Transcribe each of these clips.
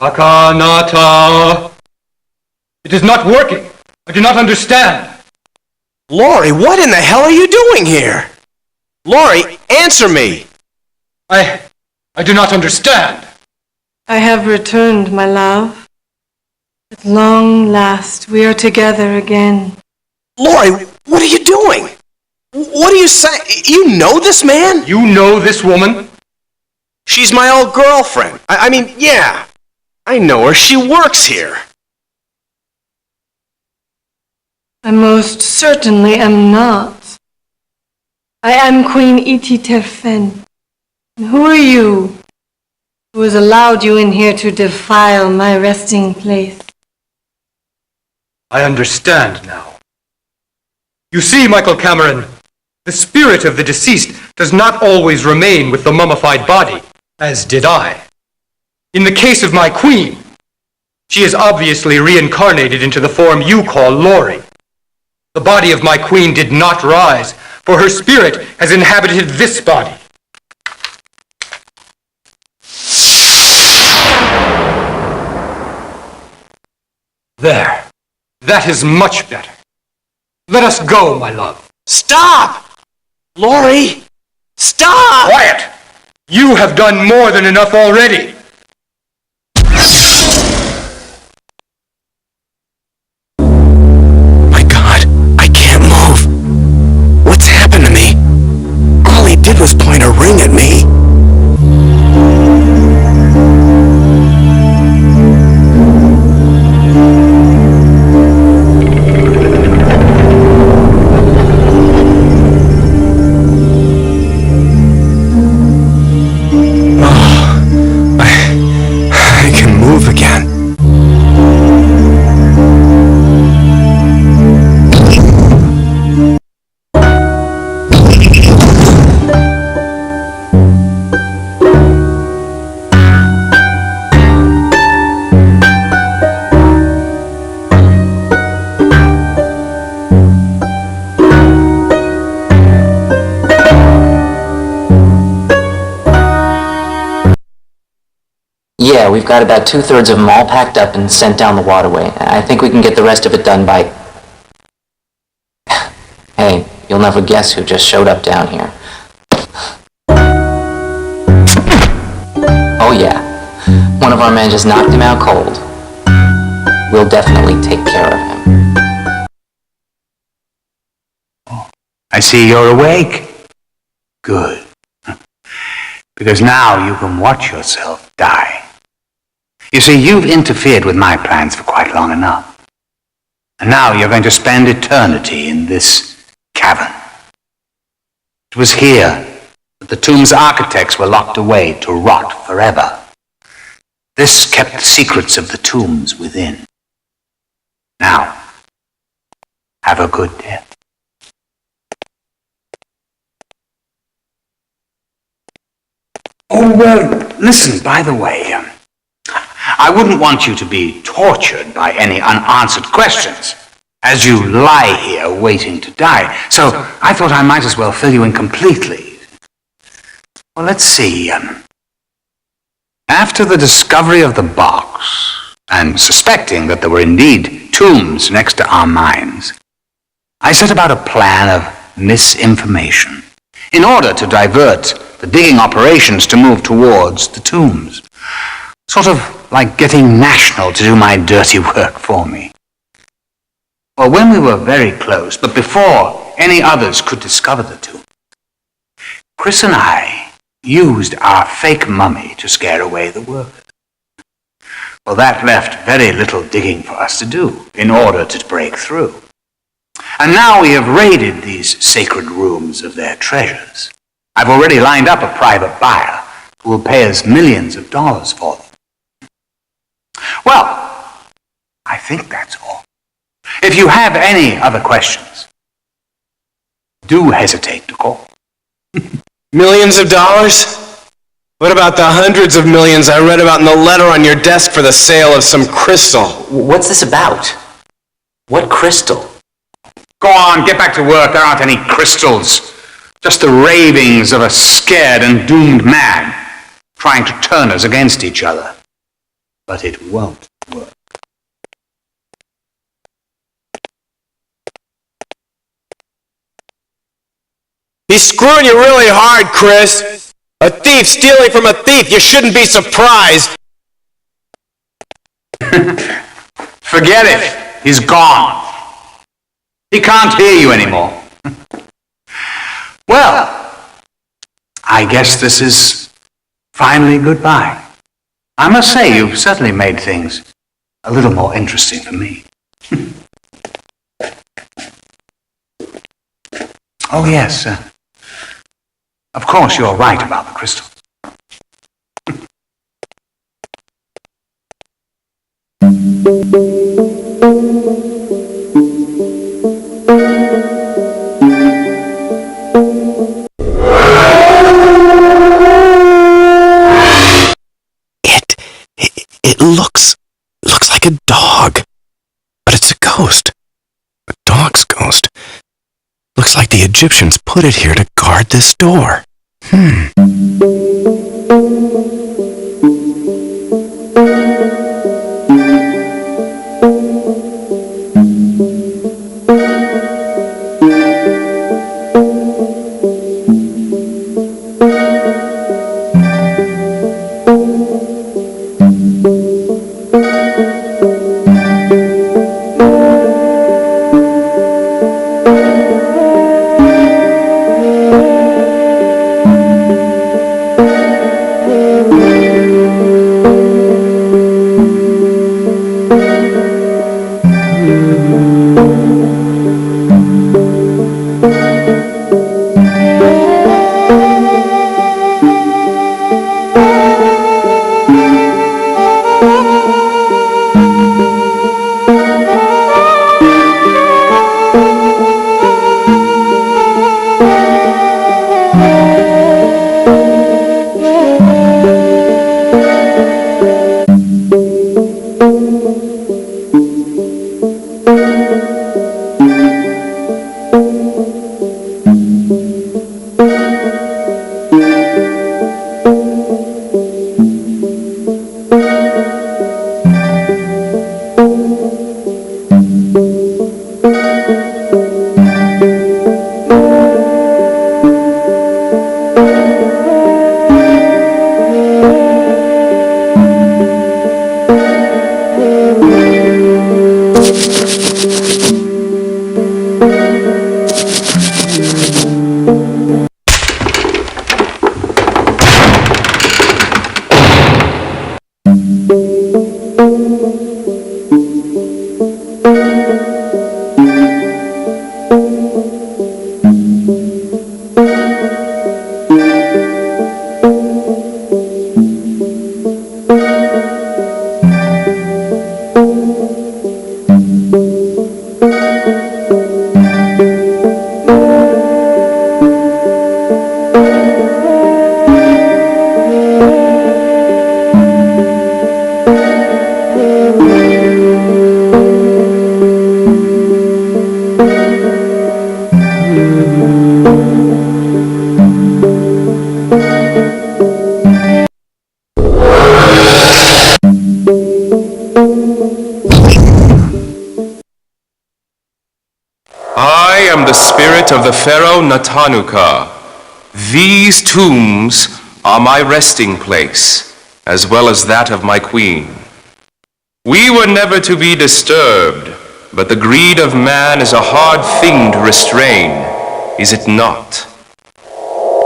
Akanata! It is not working. I do not understand. Laurie, what in the hell are you doing here? Laurie, answer me! I do not understand. I have returned, my love. At long last, we are together again. Laurie, what are you doing? What are you saying? You know this man? You know this woman? She's my old girlfriend. I mean, yeah. I know her. She works here. I most certainly am not. I am Queen Iti Terfen. And who are you? Who has allowed you in here to defile my resting place? I understand now. You see, Michael Cameron, the spirit of the deceased does not always remain with the mummified body, as did I. In the case of my queen, she is obviously reincarnated into the form you call Laurie. The body of my queen did not rise, for her spirit has inhabited this body. There. That is much better. Let us go, my love. Stop! Laurie! Stop! Quiet! You have done more than enough already. My God, I can't move. What's happened to me? All he did was point a ring at me. Yeah, we've got about 2/3 of them all packed up and sent down the waterway. I think we can get the rest of it done by... Hey, you'll never guess who just showed up down here. Oh yeah, one of our men just knocked him out cold. We'll definitely take care of him. I see you're awake. Good. Because now you can watch yourself die. You see, you've interfered with my plans for quite long enough. And now you're going to spend eternity in this cavern. It was here that the tomb's architects were locked away to rot forever. This kept the secrets of the tombs within. Now, have a good death. Oh, well, listen, by the way, I wouldn't want you to be tortured by any unanswered questions as you lie here waiting to die. So I thought I might as well fill you in completely. Well, let's see. After the discovery of the box, and suspecting that there were indeed tombs next to our mines, I set about a plan of misinformation in order to divert the digging operations to move towards the tombs. Sort of like getting National to do my dirty work for me. Well, when we were very close, but before any others could discover the tomb, Chris and I used our fake mummy to scare away the workers. Well, that left very little digging for us to do in order to break through. And now we have raided these sacred rooms of their treasures. I've already lined up a private buyer who will pay us millions of dollars for them. Well, I think that's all. If you have any other questions, do hesitate to call. Millions of dollars? What about the hundreds of millions I read about in the letter on your desk for the sale of some crystal? What's this about? What crystal? Go on, get back to work. There aren't any crystals. Just the ravings of a scared and doomed man trying to turn us against each other. but it won't work. He's screwing you really hard, Chris. A thief stealing from a thief. You shouldn't be surprised. Forget it. He's gone. He can't hear you anymore. Well, I guess this is finally goodbye. I must say, you've certainly made things a little more interesting for me. Oh, yes. Of course, you're right about the crystal. It looks like a dog, but it's a ghost. A dog's ghost. Looks like the Egyptians put it here to guard this door. I am the spirit of the Pharaoh Natanuka. These tombs are my resting place, as well as that of my queen. We were never to be disturbed, but the greed of man is a hard thing to restrain, is it not?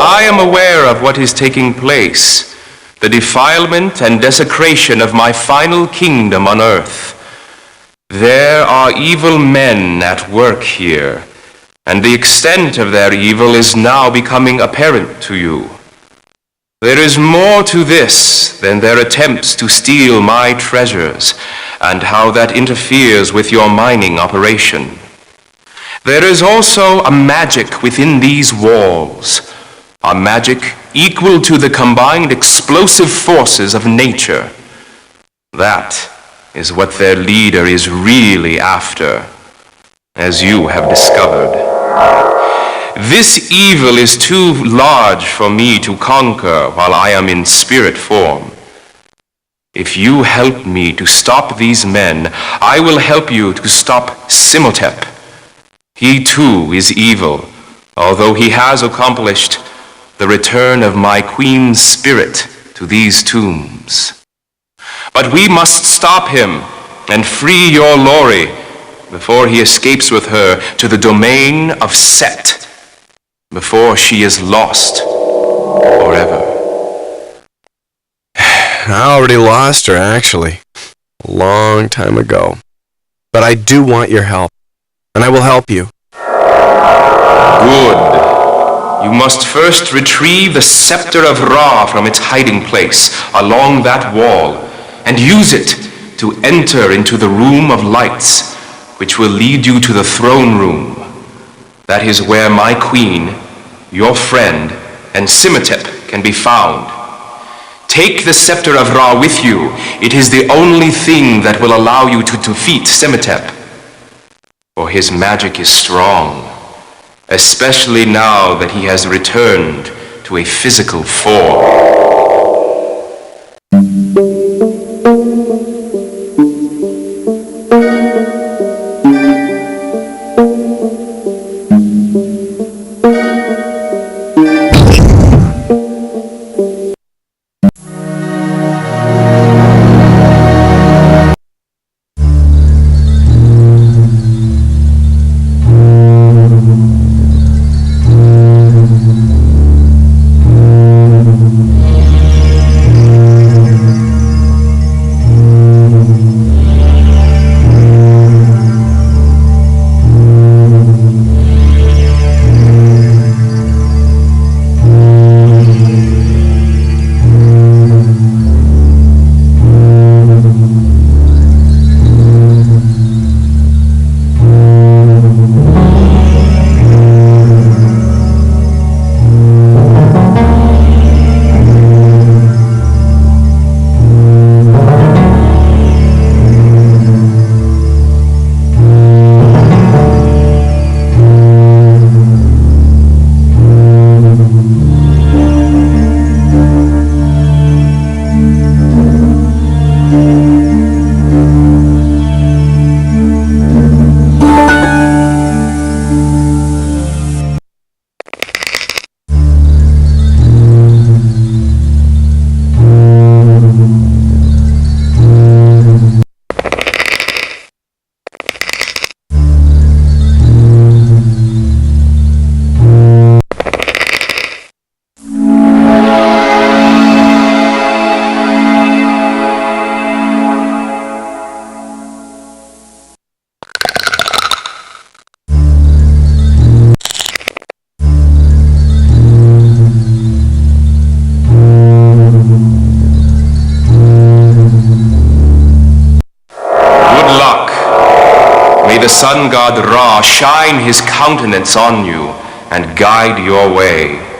I am aware of what is taking place, the defilement and desecration of my final kingdom on earth. There are evil men at work here, and the extent of their evil is now becoming apparent to you. There is more to this than their attempts to steal my treasures, and how that interferes with your mining operation. There is also a magic within these walls, a magic equal to the combined explosive forces of nature. That is what their leader is really after, as you have discovered. This evil is too large for me to conquer while I am in spirit form. If you help me to stop these men, I will help you to stop Simotep. He too is evil, although he has accomplished the return of my queen's spirit to these tombs. But we must stop him and free your Lori before he escapes with her to the domain of Set, before she is lost forever. I already lost her, actually. A long time ago. But I do want your help, and I will help you. Good. You must first retrieve the scepter of Ra from its hiding place along that wall, and use it to enter into the room of lights, which will lead you to the throne room. That is where my queen, your friend, and Simotep can be found. Take the scepter of Ra with you. It is the only thing that will allow you to defeat Simotep. For his magic is strong, especially now that he has returned to a physical form. The sun god Ra shine his countenance on you and guide your way.